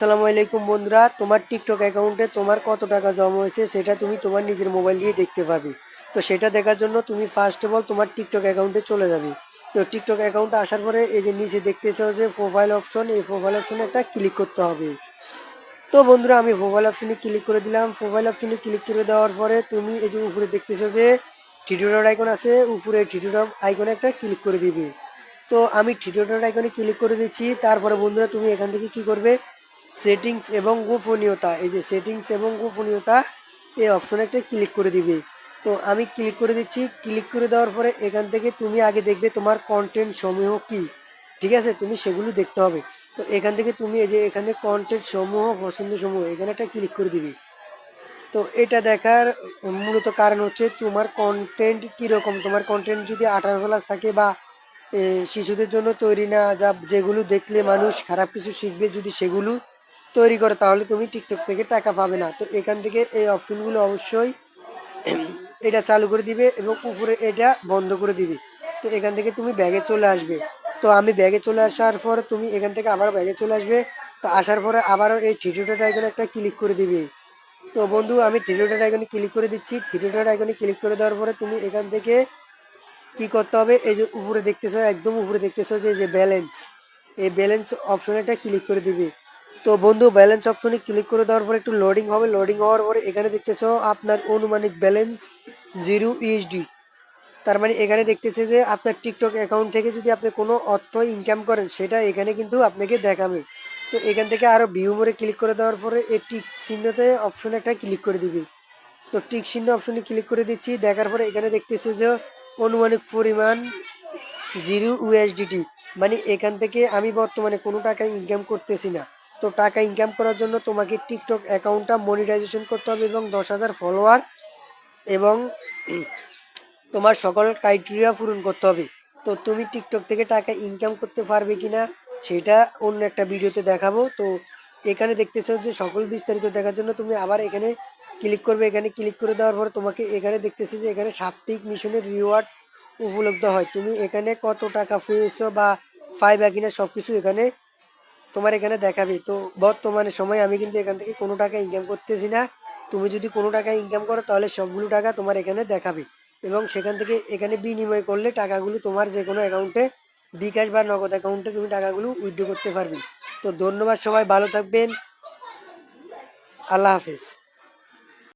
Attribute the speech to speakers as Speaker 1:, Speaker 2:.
Speaker 1: আসসালামু আলাইকুম বন্ধুরা, তোমার টিকটক অ্যাকাউন্টে তোমার কত টাকা জমা হয়েছে সেটা তুমি তোমার নিজের মোবাইল দিয়ে দেখতে পাবে। তো সেটা দেখার জন্য তুমি ফার্স্ট অফ অল তোমার টিকটক অ্যাকাউন্টে চলে যাবে। তো টিকটক অ্যাকাউন্টে আসার পরে এই যে নিচে দেখতেছো যে প্রোফাইল অপশন, এই প্রোফাইল অপশনে একটা ক্লিক করতে হবে। তো বন্ধুরা আমি প্রোফাইল অপশনে ক্লিক করে দিলাম। প্রোফাইল অপশনে ক্লিক করে দেওয়ার পরে তুমি এই যে উপরে দেখতেছো যে থ্রি ডট আইকন আছে, উপরে থ্রি ডট আইকনে একটা ক্লিক করে দিবে। তো আমি থ্রি ডট আইকনে ক্লিক করে দিচ্ছি। তারপরে বন্ধুরা তুমি এখান থেকে কি করবে, সেটিংস এবং গোপনীয়তা, এই যে সেটিংস এবং গোপনীয়তা এই অপশনে একটা ক্লিক করে দিবে। তো আমি ক্লিক করে দিচ্ছি। ক্লিক করে দেওয়ার পরে এখান থেকে তুমি আগে দেখবে তোমার কন্টেন্ট সমূহ কি, ঠিক আছে, তুমি সেগুলো দেখতে হবে। তো এখান থেকে তুমি এই যে এখানে কন্টেন্ট সমূহ, পছন্দ সমূহ, এখানে একটা ক্লিক করে দিবি। তো এটা দেখার মূলত কারণ হচ্ছে তোমার কন্টেন্ট কীরকম। তোমার কন্টেন্ট যদি 18+ থাকে বা শিশুদের জন্য তৈরি না, যা যেগুলো দেখলে মানুষ খারাপ কিছু শিখবে, যদি সেগুলো তৈরি করে তাহলে তুমি টিকটক থেকে টাকা পাবে না। তো এখান থেকে এই অপশনগুলো অবশ্যই এটা চালু করে দিবে এবং উপরে এটা বন্ধ করে দিবে। তো এখান থেকে তুমি ব্যাগে চলে আসবে। তো আমি ব্যাগে চলে আসার পর তুমি এখান থেকে আবার ব্যাগে চলে আসবে। তো আসার পরে আবারও এই থ্রি ডট আইকনে একটা ক্লিক করে দিবে। তো বন্ধু আমি থ্রি ডট আইকনে ক্লিক করে দিচ্ছি। থ্রি ডট আইকনে ক্লিক করে দেওয়ার পরে তুমি এখান থেকে কি করতে হবে, এই যে উপরে দেখতেছো, একদম উপরে দেখতেছো যে যে ব্যালেন্স, এই ব্যালেন্স অপশনে একটা ক্লিক করে দিবে। তো বন্ধু ব্যালেন্স অপশনে ক্লিক করে দেওয়ার পরে একটু লোডিং হবে। লোডিং হওয়ার পরে এখানে দেখতেছো আপনার অনুমানিক ব্যালেন্স 0 USD। তার মানে এখানে দেখতেছে যে আপনার টিকটক অ্যাকাউন্ট থেকে যদি আপনি কোনো অর্থ ইনকাম করেন সেটা এখানে কিন্তু আপনাকে দেখাবে। তো এখান থেকে আরও ভিউ মোরে ক্লিক করে দেওয়ার পরে এই টিক চিহ্নতে অপশনে একটা ক্লিক করে দিবি। তো টিক চিহ্ন অপশনে ক্লিক করে দিচ্ছি। দেখার পরে এখানে দেখতেছে যে অনুমানিক পরিমাণ 0 USDT, মানে এখান থেকে আমি বর্তমানে কোনো টাকা ইনকাম করতেছি না। তো টাকা ইনকাম করার জন্য তোমাকে টিকটক অ্যাকাউন্টটা মনিটাইজেশন করতে হবে এবং 10,000 ফলোয়ার এবং তোমার সকল ক্রাইটেরিয়া পূরণ করতে হবে। তো তুমি টিকটক থেকে টাকা ইনকাম করতে পারবে কিনা সেটা অন্য একটা ভিডিওতে দেখাবো। তো এখানে দেখতেছো যে সকল বিস্তারিত দেখার জন্য তুমি আবার এখানে ক্লিক করবে। এখানে ক্লিক করে দেওয়ার পর তোমাকে এখানে দেখতেছি যে এখানে সাপ্তাহিক মিশনের রিওয়ার্ড উপলব্ধ হয়। তুমি এখানে কত টাকা পেয়েছো বা পাইবা কিনা সব কিছু এখানে তোমার এখানে দেখাবে। তো বর্তমানে সময় আমি কিন্তু এখান থেকে কোনো টাকা ইনকাম করতেছি না। তুমি যদি কোনো টাকা ইনকাম করো তাহলে সবগুলো টাকা তোমার এখানে দেখাবে এবং সেখান থেকে এখানে বিনিময় করলে টাকাগুলো তোমার যে কোনো অ্যাকাউন্টে, বিকাশ বা নগদ অ্যাকাউন্টে তুমি টাকাগুলো উইথড্র করতে পারবে। তো ধন্যবাদ, সবাই ভালো থাকবেন। আল্লাহ হাফেজ।